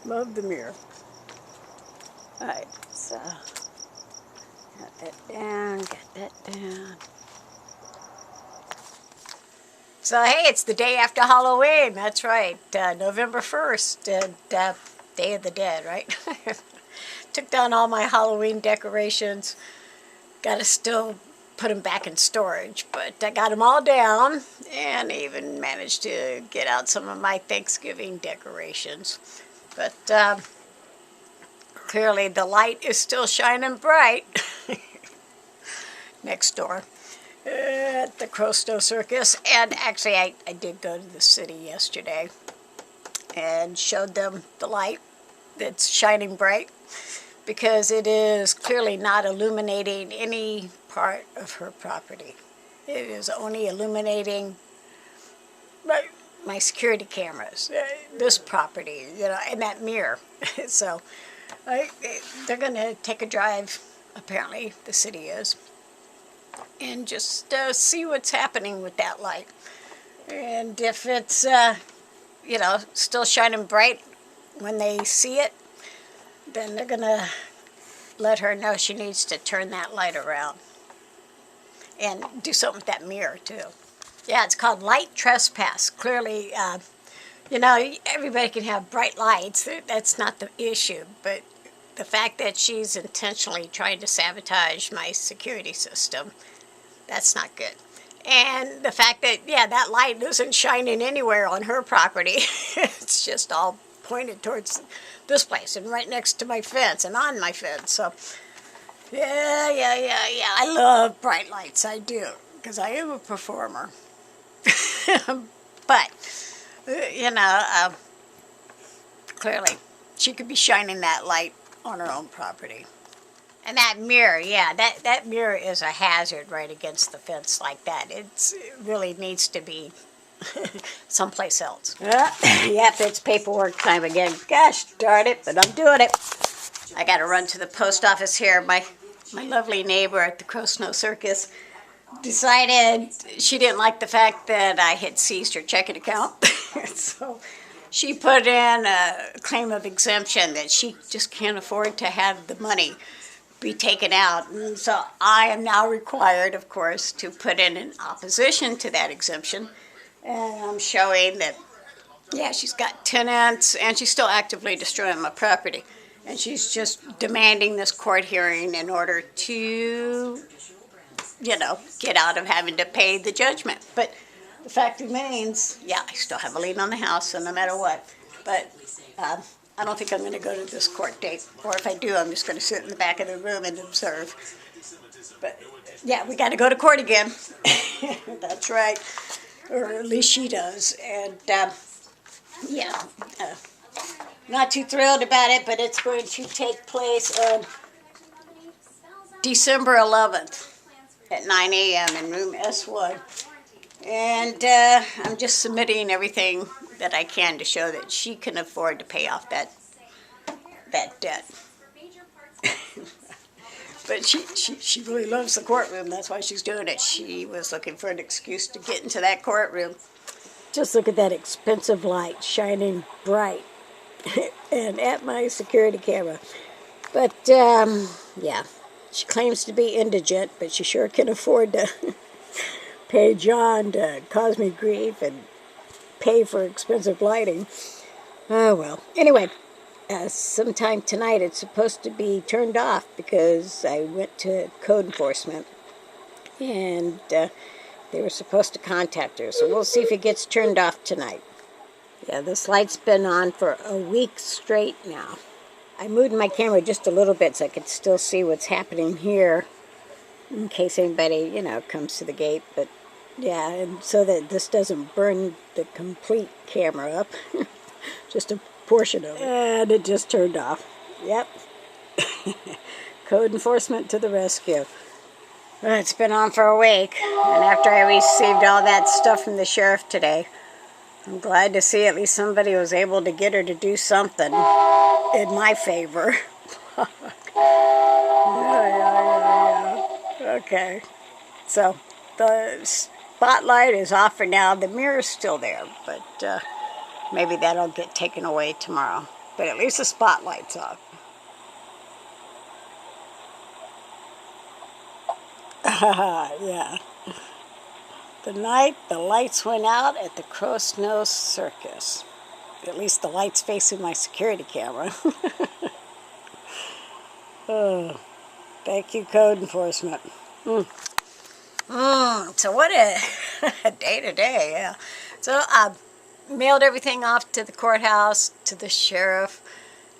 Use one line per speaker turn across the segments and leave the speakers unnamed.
Love the mirror. Alright, so got that down, So hey, it's the day after Halloween, that's right, November 1st, and Day of the Dead, right? Took down all my Halloween decorations, gotta still put them back in storage, but I got them all down, and even managed to get out some of my Thanksgiving decorations. But clearly the light is still shining bright next door at the Crosnoe Circus. And actually I did go to the city yesterday and showed them the light that's shining bright, because it is clearly not illuminating any part of her property. It is only illuminating my security cameras, this property, you know, and that mirror. So they're going to take a drive, apparently the city is, and just see what's happening with that light. And if it's, you know, still shining bright when they see it, then they're going to let her know she needs to turn that light around and do something with that mirror too. Yeah, it's called light trespass. Clearly, you know, everybody can have bright lights. That's not the issue. But the fact that she's intentionally trying to sabotage my security system, that's not good. And the fact that, yeah, that light isn't shining anywhere on her property. It's just all pointed towards this place and right next to my fence and on my fence. So, yeah. I love bright lights. I do, because I am a performer. But, you know, clearly she could be shining that light on her own property. And that mirror, yeah, that mirror is a hazard right against the fence like that. It really needs to be someplace else. Yep, it's paperwork time again. Gosh darn it, but I'm doing it. I got to run to the post office here. My lovely neighbor at the Crosnoe Circus decided she didn't like the fact that I had seized her checking account. So she put in a claim of exemption that she just can't afford to have the money be taken out. And so I am now required, of course, to put in an opposition to that exemption. And I'm showing that, yeah, she's got tenants and she's still actively destroying my property. And she's just demanding this court hearing in order to, you know, get out of having to pay the judgment. But the fact remains, yeah, I still have a lien on the house, so no matter what. But I don't think I'm going to go to this court date. Or if I do, I'm just going to sit in the back of the room and observe. But, yeah, we got to go to court again. That's right. Or at least she does. And, yeah, not too thrilled about it, but it's going to take place on December 11th at 9 a.m. in room S1. And I'm just submitting everything that I can to show that she can afford to pay off that debt. But she really loves the courtroom. That's why she's doing it. She was looking for an excuse to get into that courtroom. Just look at that expensive light shining bright and at my security camera. But, yeah, she claims to be indigent, but she sure can afford to pay John to cause me grief and pay for expensive lighting. Oh, well. Anyway, sometime tonight it's supposed to be turned off because I went to code enforcement and they were supposed to contact her. So we'll see if it gets turned off tonight. Yeah, this light's been on for a week straight now. I moved my camera just a little bit so I could still see what's happening here in case anybody, you know, comes to the gate. But yeah, and so that this doesn't burn the complete camera up, just a portion of it. And it just turned off. Yep. Code enforcement to the rescue. Well, it's been on for a week, and after I received all that stuff from the sheriff today, I'm glad to see at least somebody was able to get her to do something in my favor. Yeah. Okay. So the spotlight is off for now. The mirror's still there, but Maybe that'll get taken away tomorrow. But at least the spotlight's off. Yeah. The night the lights went out at the Crosnoe circus. At least the light's facing my security camera. Oh, thank you, code enforcement. So what a day today, yeah. So I mailed everything off to the courthouse, to the sheriff.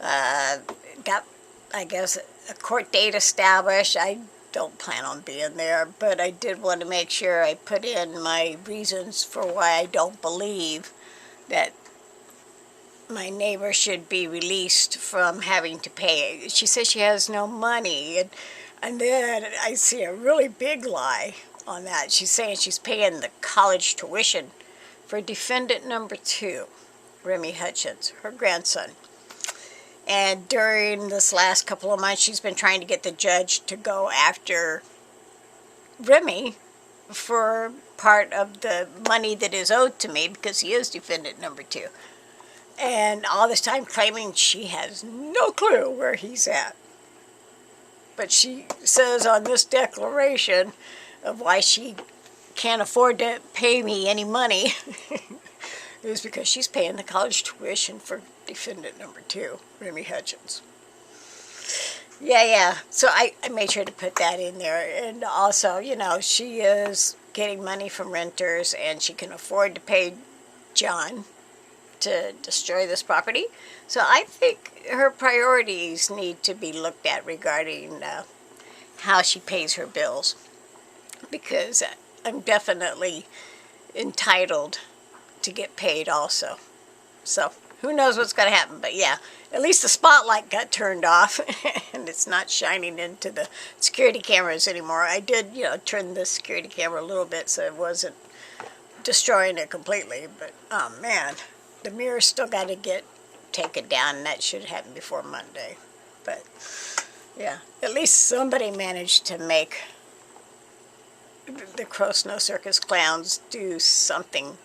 Got, I guess, a court date established. I don't plan on being there, but I did want to make sure I put in my reasons for why I don't believe that my neighbor should be released from having to pay. She says she has no money, and then I see a really big lie on that. She's saying she's paying the college tuition for defendant number 2, Remy Hutchins, her grandson. And during this last couple of months, she's been trying to get the judge to go after Remy for part of the money that is owed to me because he is defendant number 2. And all this time claiming she has no clue where he's at. But she says on this declaration of why she can't afford to pay me any money is because she's paying the college tuition for defendant number 2, Remy Hutchins. Yeah. So I made sure to put that in there. And also, you know, she is getting money from renters and she can afford to pay John to destroy this property. So I think her priorities need to be looked at regarding how she pays her bills, because I'm definitely entitled to get paid also. So who knows what's going to happen, but yeah, at least the spotlight got turned off and it's not shining into the security cameras anymore. I did, you know, turn the security camera a little bit so it wasn't destroying it completely, but oh man, the mirror's still got to get taken down, and that should happen before Monday. But yeah, at least somebody managed to make the Crosnoe Circus clowns do something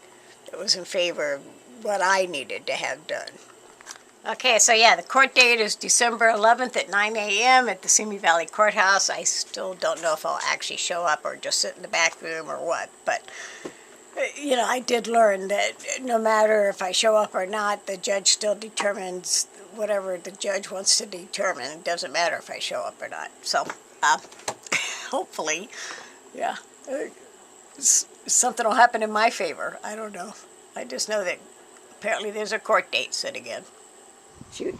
that was in favor of what I needed to have done. Okay, so yeah, the court date is December 11th at 9 a.m. at the Simi Valley Courthouse. I still don't know if I'll actually show up or just sit in the back room or what, but you know, I did learn that no matter if I show up or not, the judge still determines whatever the judge wants to determine. It doesn't matter if I show up or not. So, hopefully, yeah, something will happen in my favor. I don't know. I just know that apparently there's a court date set again.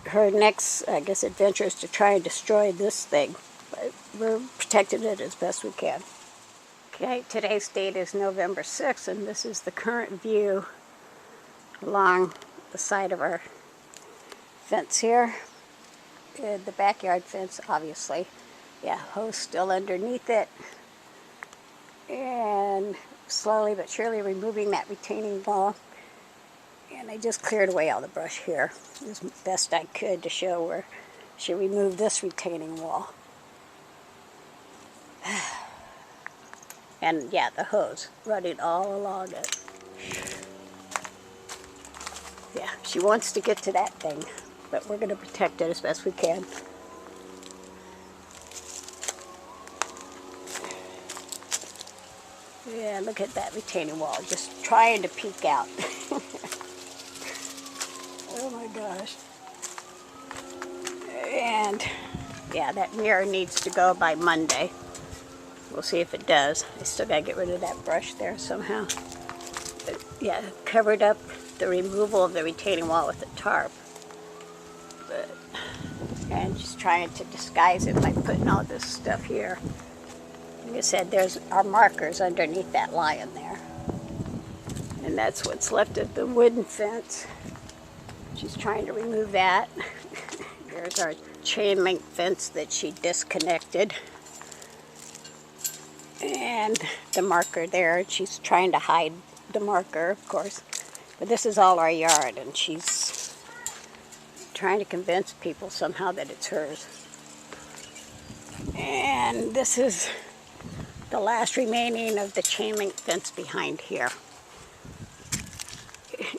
Her next, I guess, adventure is to try and destroy this thing. But we're protecting it as best we can. Okay, today's date is November 6th, and this is the current view along the side of our fence here. The backyard fence, obviously. Yeah, hose still underneath it. And slowly but surely removing that retaining wall. And I just cleared away all the brush here as best I could to show where she removed this retaining wall. And yeah, the hose running all along it. Yeah, she wants to get to that thing, but we're going to protect it as best we can. Yeah, look at that retaining wall, just trying to peek out. Oh my gosh. And yeah, that mirror needs to go by Monday. We'll see if it does. I still gotta get rid of that brush there somehow. But yeah, covered up the removal of the retaining wall with a tarp. And just trying to disguise it by putting all this stuff here. Like I said, there's our markers underneath that lion there. And that's what's left of the wooden fence. She's trying to remove that. There's our chain link fence that she disconnected. And the marker there, she's trying to hide the marker, of course. But this is all our yard, and she's trying to convince people somehow that it's hers. And this is the last remaining of the chain link fence behind here.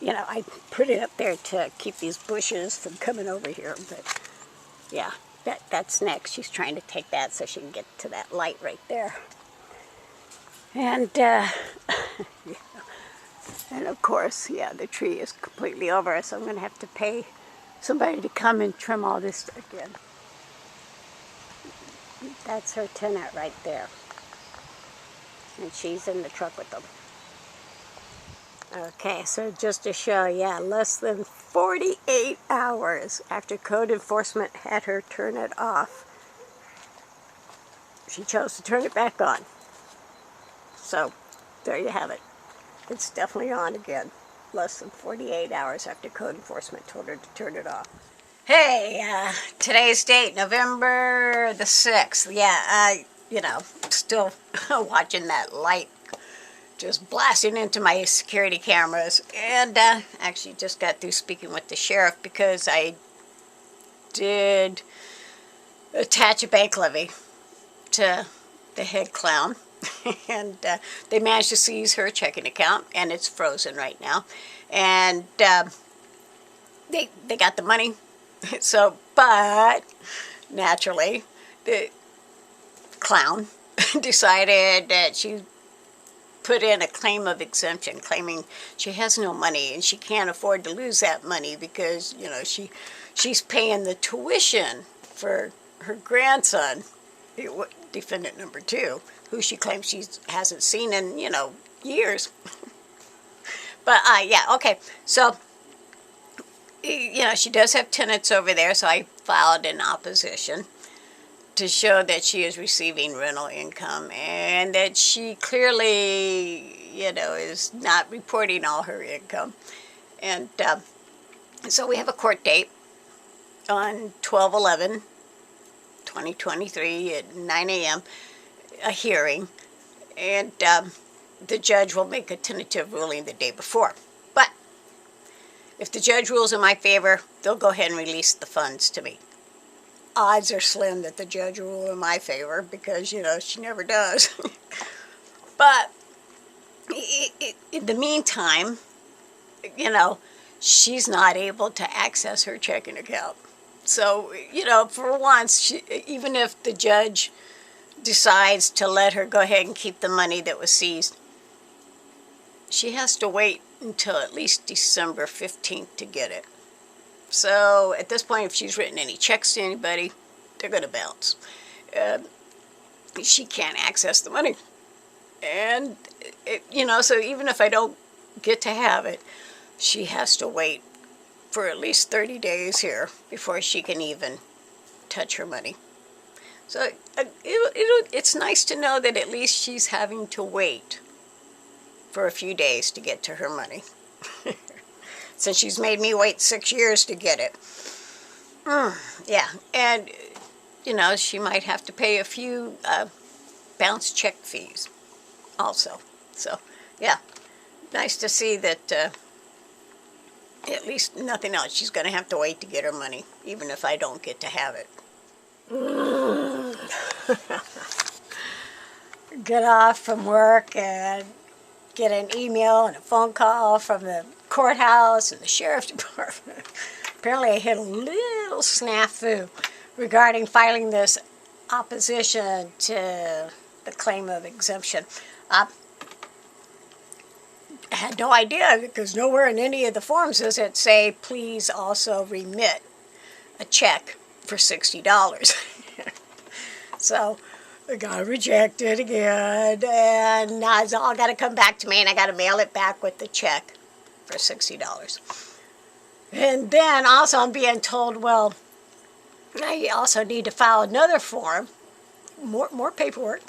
you know, I put it up there to keep these bushes from coming over here, but yeah, that's next. She's trying to take that so she can get to that light right there. And, yeah. And of course, yeah, the tree is completely over, so I'm going to have to pay somebody to come and trim all this again. That's her tenant right there. And she's in the truck with them. Okay, so just to show, yeah, less than 48 hours after code enforcement had her turn it off, she chose to turn it back on. So, there you have it. It's definitely on again. Less than 48 hours after code enforcement told her to turn it off. Hey, today's date, November the 6th. Yeah, you know, still watching that light just blasting into my security cameras. And actually just got through speaking with the sheriff because I did attach a bank levy to the head clown. And they managed to seize her checking account, and it's frozen right now. And they got the money. So, but naturally, the clown decided that she put in a claim of exemption, claiming she has no money and she can't afford to lose that money because, you know, she's paying the tuition for her grandson, defendant number 2, who she claims she hasn't seen in, you know, years. But, yeah, okay. So, you know, she does have tenants over there, so I filed an opposition to show that she is receiving rental income and that she clearly, you know, is not reporting all her income. And so we have a court date on 12/11/2023 at 9 a.m., a hearing, and the judge will make a tentative ruling the day before. But if the judge rules in my favor, they'll go ahead and release the funds to me. Odds are slim that the judge will rule in my favor because, you know, she never does. But in the meantime, you know, she's not able to access her checking account. So, you know, for once, even if the judge decides to let her go ahead and keep the money that was seized, she has to wait until at least December 15th to get it. So at this point, if she's written any checks to anybody, they're going to bounce. She can't access the money. And, you know, so even if I don't get to have it, she has to wait for at least 30 days here before she can even touch her money. So it's nice to know that at least she's having to wait for a few days to get to her money. Since she's made me wait 6 years to get it. Yeah, and, you know, she might have to pay a few bounce check fees also. So, yeah, nice to see that at least nothing else. She's going to have to wait to get her money, even if I don't get to have it. Get off from work and get an email and a phone call from the courthouse and the sheriff's department. Apparently I hit a little snafu regarding filing this opposition to the claim of exemption. I had no idea because nowhere in any of the forms does it say, please also remit a check for $60. So I got rejected again, and now it's all got to come back to me, and I got to mail it back with the check for $60. And then also I'm being told, well, I also need to file another form, more paperwork,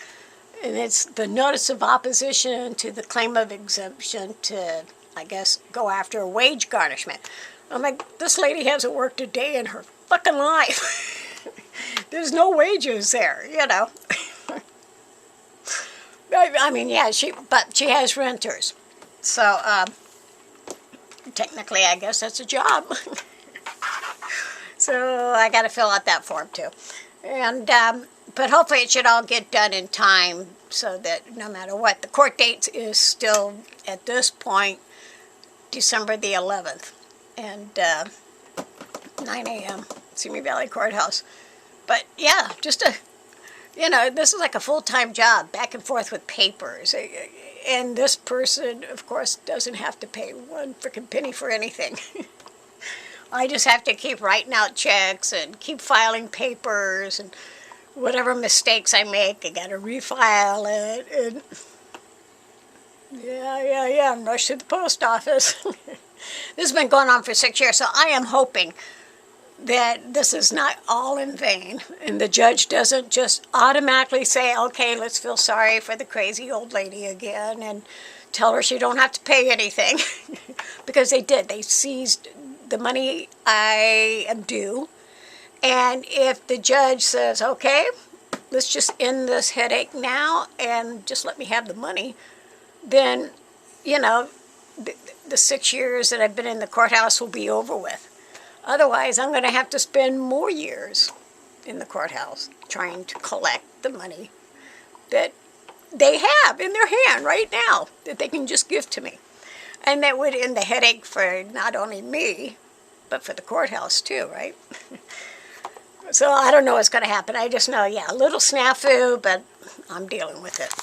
and it's the notice of opposition to the claim of exemption to, I guess, go after a wage garnishment. I'm like, this lady hasn't worked a day in her fucking life. There's no wages there, you know. I mean, yeah, but she has renters. So, technically, I guess that's a job. So, I got to fill out that form, too. And, but hopefully it should all get done in time so that no matter what, the court date is still, at this point, December the 11th, and 9 a.m. Simi Valley Courthouse. But yeah, just this is like a full-time job, back and forth with papers. And this person, of course, doesn't have to pay one frickin' penny for anything. I just have to keep writing out checks and keep filing papers, and whatever mistakes I make, I gotta refile it, and yeah, and rush to the post office. This has been going on for 6 years, so I am hoping that this is not all in vain, and the judge doesn't just automatically say, okay, let's feel sorry for the crazy old lady again, and tell her she don't have to pay anything. Because they did. They seized the money I am due, and if the judge says, okay, let's just end this headache now, and just let me have the money, then, the 6 years that I've been in the courthouse will be over with. Otherwise, I'm going to have to spend more years in the courthouse trying to collect the money that they have in their hand right now, that they can just give to me. And that would end the headache for not only me, but for the courthouse too, right? So I don't know what's going to happen. I just know, a little snafu, but I'm dealing with it.